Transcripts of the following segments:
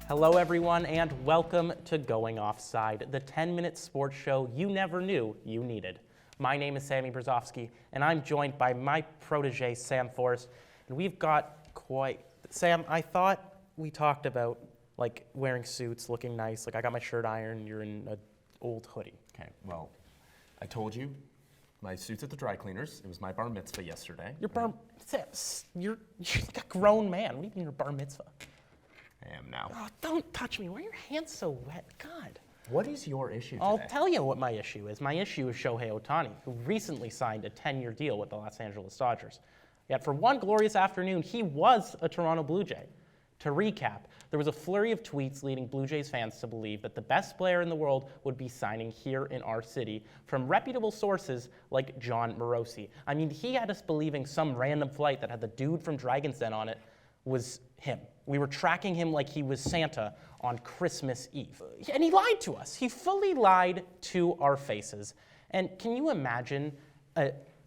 Hello, everyone, and welcome to Going Offside, the 10-minute sports show you never knew you needed. My name is Sammy and I'm joined by my protege, Sam Forrest, and we've got Sam, I thought we talked about, wearing suits, looking nice. I got my shirt ironed, you're in an old hoodie. Okay, well, I told you, my suit's at the dry cleaners. It was my bar mitzvah yesterday. You're a grown man. What do you mean your bar mitzvah? I am now. Oh, don't touch me. Why are your hands so wet? God. What is your issue today? I'll tell you what my issue is. My issue is Shohei Ohtani, who recently signed a 10-year deal with the Los Angeles Dodgers. Yet for one glorious afternoon, he was a Toronto Blue Jay. To recap, there was a flurry of tweets leading Blue Jays fans to believe that the best player in the world would be signing here in our city from reputable sources like John Morosi. I mean, he had us believing some random flight that had the dude from Dragon's Den on it was him. We were tracking him like he was Santa on Christmas Eve. And he lied to us. He fully lied to our faces. And can you imagine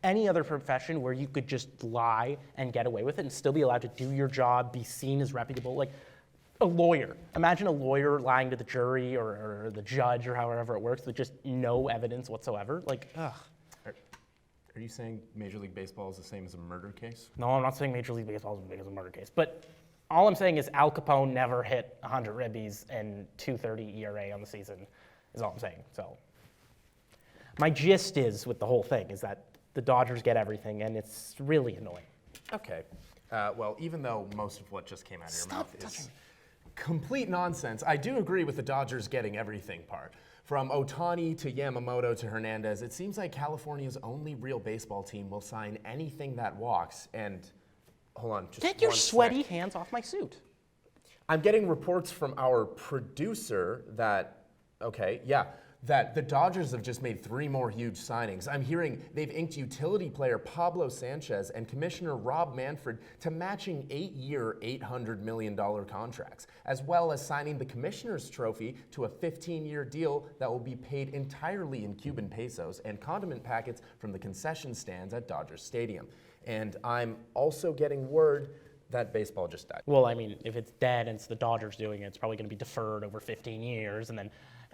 any other profession where you could just lie and get away with it and still be allowed to do your job, be seen as reputable? Like a lawyer. Imagine a lawyer lying to the jury or the judge or however it works with just no evidence whatsoever. Ugh. Are you saying Major League Baseball is the same as a murder case? No, I'm not saying Major League Baseball is as big as a murder case. But all I'm saying is Al Capone never hit 100 ribbies and 2.30 ERA on the season is all I'm saying. So my gist is with the whole thing is that the Dodgers get everything, and it's really annoying. Okay. Well, even though most of what just came out of your mouth is complete nonsense, I do agree with the Dodgers getting everything part. From Ohtani to Yamamoto to Hernandez, it seems like California's only real baseball team will sign anything that walks. And hold on, just get your sweaty sec. hands off my suit. I'm getting reports from our producer that, that the Dodgers have just made 3 more huge signings. I'm hearing they've inked utility player Pablo Sanchez and Commissioner Rob Manfred to matching 8-year, $800 million contracts, as well as signing the Commissioner's Trophy to a 15-year deal that will be paid entirely in Cuban pesos and condiment packets from the concession stands at Dodger Stadium. And I'm also getting word that baseball just died. Well, I mean, if it's dead and it's the Dodgers doing it, it's probably going to be deferred over 15 years, and then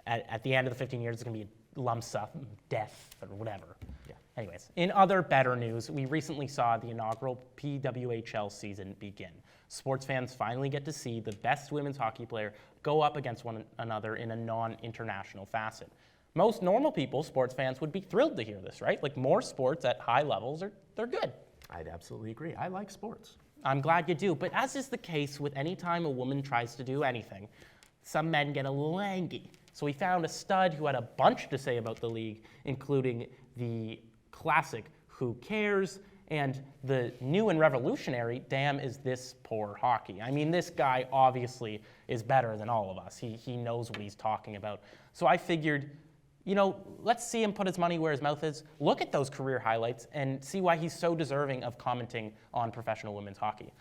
at the end of the 15 years, it's going to be a lump sum, death, or whatever. Yeah. Anyways, in other better news, we recently saw the inaugural PWHL season begin. Sports fans finally get to see the best women's hockey player go up against one another in a non-international facet. Most normal people, sports fans, would be thrilled to hear this, right? Like, more sports at high levels, they're good. I'd absolutely agree. I like sports. I'm glad you do, but as is the case with any time a woman tries to do anything, some men get a little angry. So we found a stud who had a bunch to say about the league, including the classic Who Cares and the new and revolutionary Damn Is This Poor Hockey. I mean, this guy obviously is better than all of us. He knows what he's talking about. So I figured, let's see him put his money where his mouth is, look at those career highlights, and see why he's so deserving of commenting on professional women's hockey.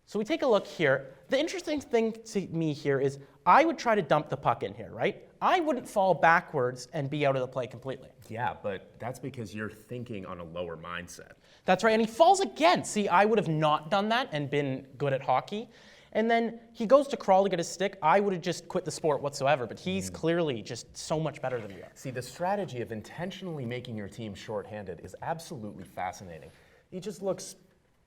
So we take a look here. The interesting thing to me here is I would try to dump the puck in here, right? I wouldn't fall backwards and be out of the play completely. Yeah, but that's because you're thinking on a lower mindset. That's right, and he falls again. See, I would have not done that and been good at hockey. And then he goes to crawl to get his stick. I would have just quit the sport whatsoever, but he's clearly just so much better than we are. See, the strategy of intentionally making your team shorthanded is absolutely fascinating. He just looks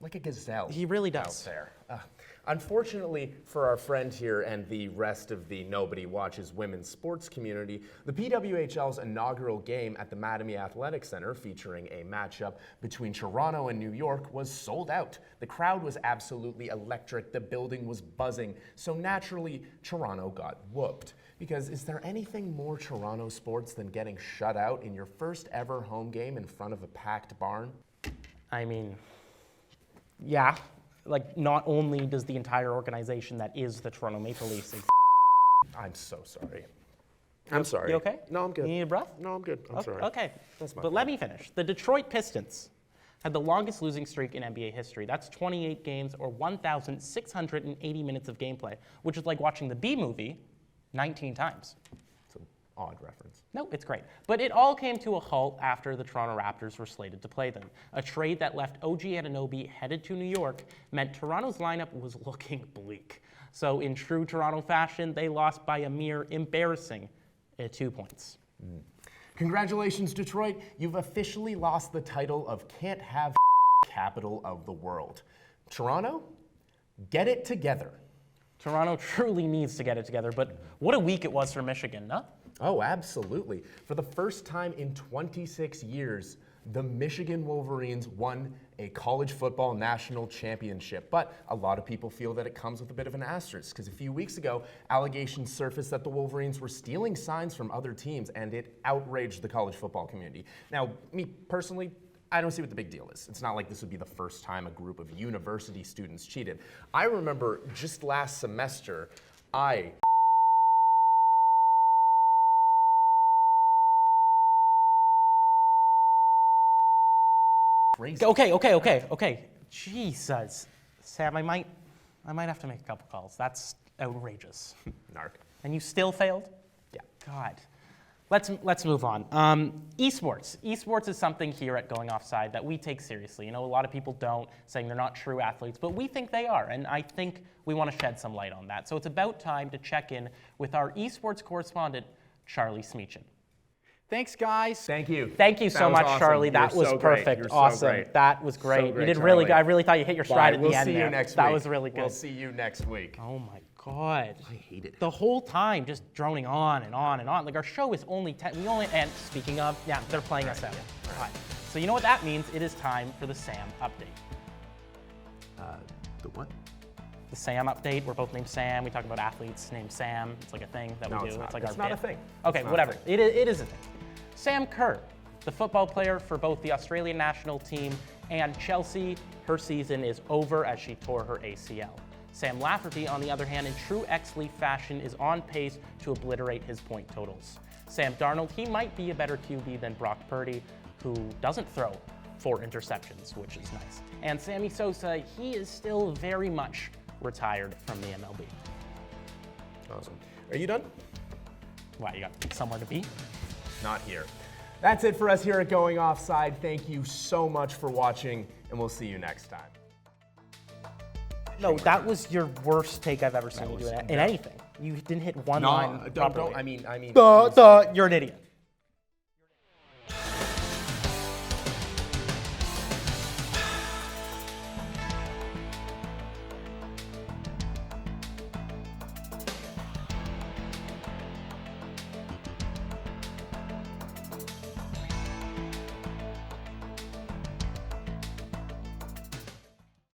like a gazelle. He really does. Out there. Unfortunately for our friend here and the rest of the Nobody Watches women's sports community, the PWHL's inaugural game at the Mattamy Athletic Center, featuring a matchup between Toronto and New York, was sold out. The crowd was absolutely electric. The building was buzzing. So naturally, Toronto got whooped. Because is there anything more Toronto sports than getting shut out in your first ever home game in front of a packed barn? I mean, yeah. Not only does the entire organization that is the Toronto Maple Leafs I'm so sorry. I'm sorry. You okay? No, I'm good. You need a breath? No, I'm good. I'm sorry. Okay. That's my But let me finish. The Detroit Pistons had the longest losing streak in NBA history. That's 28 games or 1,680 minutes of gameplay, which is like watching the B movie 19 times. It's an odd reference. No, it's great. But it all came to a halt after the Toronto Raptors were slated to play them. A trade that left OG Anunoby headed to New York meant Toronto's lineup was looking bleak. So in true Toronto fashion, they lost by a mere embarrassing 2 points. Congratulations, Detroit. You've officially lost the title of can't have capital of the world. Toronto, get it together. Toronto truly needs to get it together, but what a week it was for Michigan, no? Oh, absolutely. For the first time in 26 years, the Michigan Wolverines won a college football national championship. But a lot of people feel that it comes with a bit of an asterisk, because a few weeks ago, allegations surfaced that the Wolverines were stealing signs from other teams, and it outraged the college football community. Now, me personally, I don't see what the big deal is. It's not like this would be the first time a group of university students cheated. I remember just last semester, crazy. Okay. Jesus. Sam, I might have to make a couple calls. That's outrageous. Narc. And you still failed? Yeah. God. Let's move on. Esports. Esports is something here at Going Offside that we take seriously. You know, a lot of people don't, saying they're not true athletes, but we think they are, and I think we want to shed some light on that. So it's about time to check in with our esports correspondent, Charlie Smeechin. Thanks, guys. Thank you. Thank you so much, awesome. Charlie. That You're was so great. perfect. You're so Awesome. great. That was great. So great, You did really Charlie. good. I really thought you hit your stride at We'll the end see there. you next week. That was really good. We'll see you next week. Oh my God. I hate it. The whole time just droning on and on and on. Like our show is only 10. And speaking of, yeah, they're playing us out. All right. So you know what that means? It is time for the Sam update. The what? The Sam update. We're both named Sam. We talk about athletes named Sam. It's like a thing that No, we it's do. not. It's like It's our not a bit. thing. Okay, It's not a whatever. thing. It is a thing. Sam Kerr, the football player for both the Australian national team and Chelsea, her season is over as she tore her ACL. Sam Lafferty, on the other hand, in true ex-Leaf fashion, is on pace to obliterate his point totals. Sam Darnold, he might be a better QB than Brock Purdy, who doesn't throw 4 interceptions, which is nice. And Sammy Sosa, he is still very much retired from the MLB. Awesome. Are you done? Wow, you got somewhere to be? Not here. That's it for us here at Going Offside. Thank you so much for watching, and we'll see you next time. No, that was your worst take I've ever seen you do was- in anything. You didn't hit one line don't. properly. I mean. You're an idiot.